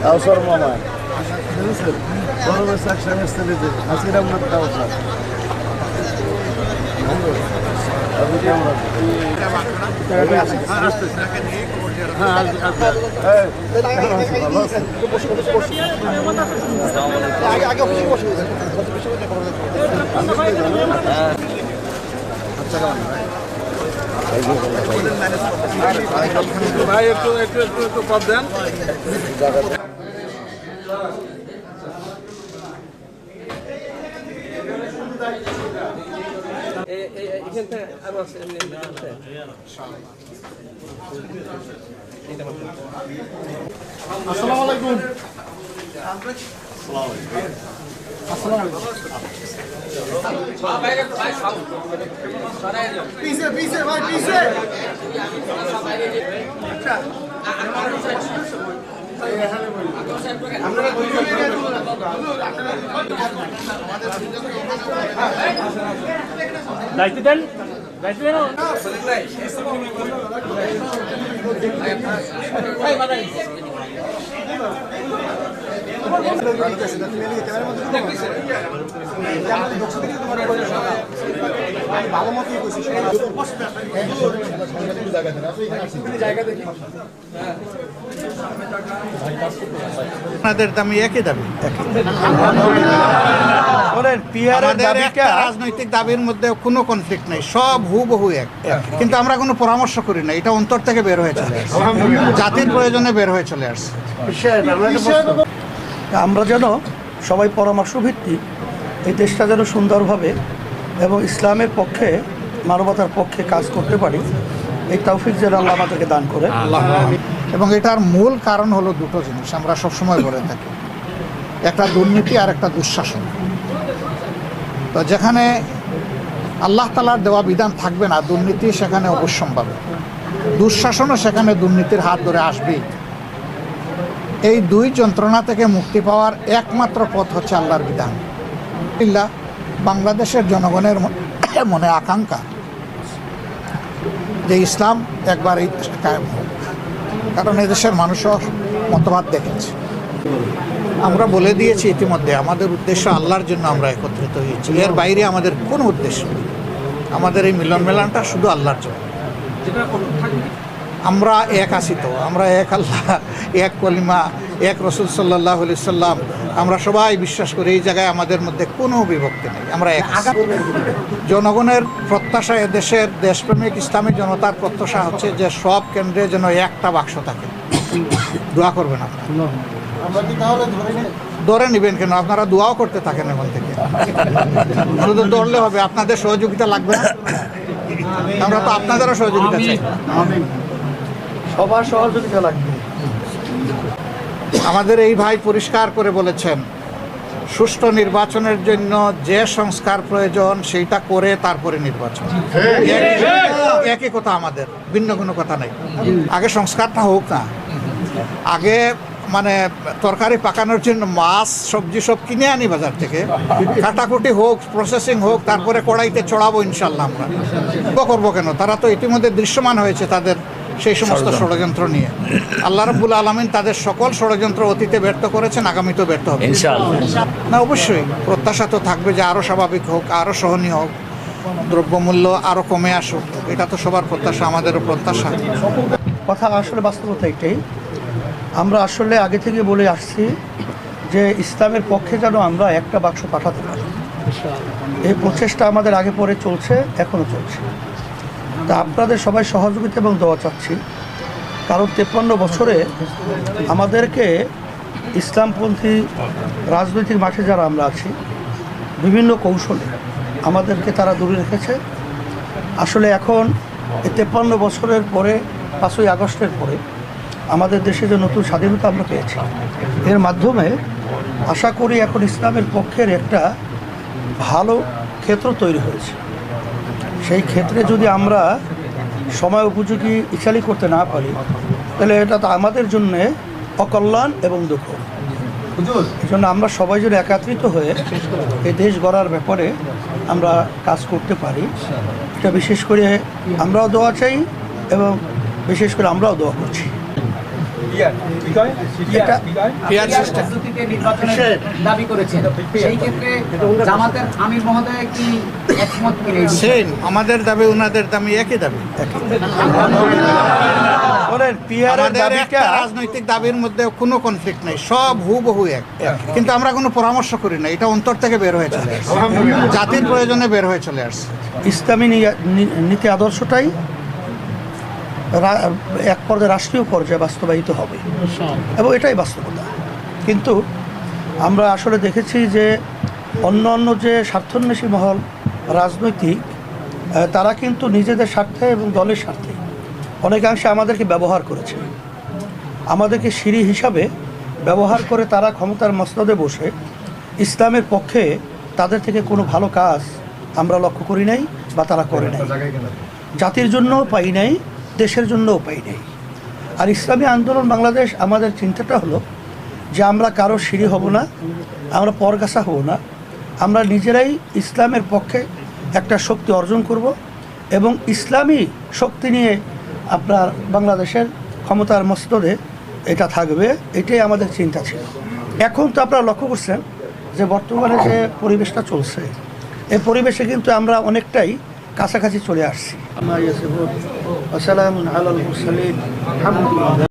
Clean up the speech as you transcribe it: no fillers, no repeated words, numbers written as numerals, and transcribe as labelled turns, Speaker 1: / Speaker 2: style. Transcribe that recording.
Speaker 1: أوصر ماما والله مساك شمس تلدي هسير أمك أوصر أبو جمرة ভাই একটু একটু একটু একটু কম দেন। আসসালামু আলাইকুম। पीछे पीछे भाई पीछे दायित्व देन दायित्व देन দামি একই দাবি রাজনৈতিক দাবির মধ্যে কোনো কনফ্লিক্ট নেই, সব হুবহু এক, কিন্তু আমরা কোনো পরামর্শ করি না, এটা অন্তর থেকে বের হয়ে চলে আসছে, জাতির প্রয়োজনে বের হয়ে চলে আসছে।
Speaker 2: আমরা যেন সবাই পরামর্শ ভিত্তিক এই দেশটা যেন সুন্দরভাবে এবং ইসলামের পক্ষে মানবতার পক্ষে কাজ করতে পারি, এই তৌফিক যেন আল্লাহ আমাদেরকে দান করে।
Speaker 3: এবং এটার মূল কারণ হলো দুটো জিনিস আমরা সবসময় বলে থাকি, একটা দুর্নীতি আর একটা দুঃশাসন। তো যেখানে আল্লাহ তাআলার দেওয়া বিধান থাকবে না, দুর্নীতি সেখানে অবশ্যম্ভাবী, দুঃশাসনও সেখানে দুর্নীতির হাত ধরে আসবেই। এই দুই যন্ত্রণা থেকে মুক্তি পাওয়ার একমাত্র পথ হচ্ছে আল্লাহর বিধান। বাংলাদেশের জনগণের মনে আকাঙ্ক্ষা যে ইসলাম একবার এই দেশে কায়েম হোক, কারণ এদেশের মানুষও মতবাদ দেখেছে। আমরা বলে দিয়েছি ইতিমধ্যে আমাদের উদ্দেশ্য আল্লাহর জন্য আমরা একত্রিত হয়েছি, এর বাইরে আমাদের কোনো উদ্দেশ্য নেই। আমাদের এই মিলন মেলানটা শুধু আল্লাহর জন্য। আমরা এক আছি তো, আমরা এক আল্লাহ, এক কলিমা, এক রসুল সাল্লাল্লাহু আলাইহি সাল্লাম, আমরা সবাই বিশ্বাস করি। এই জায়গায় আমাদের মধ্যে কোনো বিভক্তি নেই, আমরা এক। জনগণের প্রত্যাশা, এদেশের দেশপ্রেমিক ইসলামী জনতার প্রত্যাশা হচ্ছে যে সব কেন্দ্রে যেন একটা বাক্স থাকে। দোয়া করবেন আপনারা, ধরে নেবেন কেন, আপনারা দোয়াও করতে থাকেন এখন থেকে, শুধু ধরলে হবে, আপনাদের সহযোগিতা লাগবে না? আমরা তো আপনাদেরও সহযোগিতা চাই,
Speaker 2: সবার সহযোগিতা লাগবে।
Speaker 3: আমাদের এই ভাই পরিষ্কার করে বলেছেন, সুষ্ঠু নির্বাচনের জন্য যে সংস্কার প্রয়োজন সেইটা করে তারপরে নির্বাচন। একই কথা আমাদের, ভিন্ন কোনো কথা নাই। আগে সংস্কারটা হোক না, আগে মানে তরকারি পাকানোর জন্য মাছ সবজি সব কিনে আনি বাজার থেকে, কাটাকুটি হোক, প্রসেসিং হোক, তারপরে কড়াইতে চড়াবো ইনশাল্লাহ। আমরা করবো কেন? তারা তো ইতিমধ্যে দৃশ্যমান হয়েছে তাদের সেই সমস্ত ষড়যন্ত্র নিয়ে। আল্লাহ রাব্বুল আলামিন তাদের সকল ষড়যন্ত্র অতীতে ব্যর্থ করেছেন, আগামীতেও ব্যর্থ হবে না। অবশ্যই প্রত্যাশা তো থাকবে যে আরও স্বাভাবিক হোক, আরও সহনীয় হোক, দ্রব্যমূল্য আরও কমে আসুক, এটা তো সবার প্রত্যাশা, আমাদেরও প্রত্যাশা।
Speaker 2: কথা আসলে বাস্তবতা এটাই, আমরা আসলে আগে থেকে বলে আসছি যে ইসলামের পক্ষে যেন আমরা একটা বাক্স পাঠাতে পারি। এই প্রচেষ্টা আমাদের আগে পরে চলছে, এখনও চলছে। তা আপনাদের সবাই সহযোগিতা এবং দোয়া চাচ্ছি, কারণ 53 বছরে আমাদেরকে ইসলামপন্থী রাজনৈতিক মাঠে যারা আমরা আছি, বিভিন্ন কৌশলে আমাদেরকে তারা দূরে রেখেছে। আসলে এখন এই 53 বছরের পরে 5ই আগস্টের পরে আমাদের দেশে যে নতুন স্বাধীনতা আমরা পেয়েছি, এর মাধ্যমে আশা করি এখন ইসলামের পক্ষের একটা ভালো ক্ষেত্র তৈরি হয়েছে। সেই ক্ষেত্রে যদি আমরা সময় উপযোগী ইচ্ছালি করতে না পারি, তাহলে এটা তো আমাদের জন্যে অকল্যাণ এবং দুঃখ। এই জন্য আমরা সবাই যদি একত্রিত হয়ে এই দেশ গড়ার ব্যাপারে আমরা কাজ করতে পারি, এটা বিশেষ করে আমরাও দোয়া চাই এবং বিশেষ করে আমরাও দোয়া করছি। এটা
Speaker 1: ফেয়ার সিস্টেম
Speaker 4: পদ্ধতিতে নির্বাচনের দাবি করেছেন, সেই ক্ষেত্রে জামাতের আমির মহোদয় কি একমত কিনে
Speaker 1: সেম, আমাদের দাবি ওনাদের দাবি একই দাবি।
Speaker 2: পিয়ারের
Speaker 1: আমাদের
Speaker 2: দাবিটা
Speaker 1: একটা রাজনৈতিক দাবির মধ্যে কোনো কনফ্লিক্ট নাই, সব হুবহু এক। কিন্তু আমরা কোনো পরামর্শ করি না, এটা অন্তর থেকে বের হয়ে চলে আসছে, জাতির প্রয়োজনে বের হয়ে চলে আসছে।
Speaker 2: ইসলামী নীতি আদর্শটাই এক পর্যায়ে রাষ্ট্রীয় পর্যায়ে বাস্তবায়িত হবে এবং এটাই বাস্তবতা। কিন্তু আমরা আসলে দেখেছি যে অন্য অন্য যে স্বার্থান্বেষী মহল রাজনৈতিক, তারা কিন্তু নিজেদের স্বার্থে এবং দলের স্বার্থে অনেকাংশে আমাদেরকে ব্যবহার করেছে, আমাদেরকে সিঁড়ি হিসাবে ব্যবহার করে তারা ক্ষমতার মসনদে বসে ইসলামের পক্ষে তাদের থেকে কোনো ভালো কাজ আমরা লক্ষ্য করি নাই বা তারা করে নাই। জাতির জন্যও পাই নাই, দেশের জন্যও পাই নাই। আর ইসলামী আন্দোলন বাংলাদেশ আমাদের চিন্তাটা হলো যে আমরা কারো সিঁড়ি হব না, আমরা পরগাছা হব না, আমরা নিজেরাই ইসলামের পক্ষে একটা শক্তি অর্জন করব এবং ইসলামী শক্তি নিয়ে আপনার বাংলাদেশের ক্ষমতার মসনদে এটা থাকবে, এটাই আমাদের চিন্তা ছিল। এখন তো আপনারা লক্ষ্য করছেন যে বর্তমানে যে পরিবেশটা চলছে, এই পরিবেশে কিন্তু আমরা অনেকটাই কাছাকাছি চলে আসছি। আসসালামু আলাইকুম।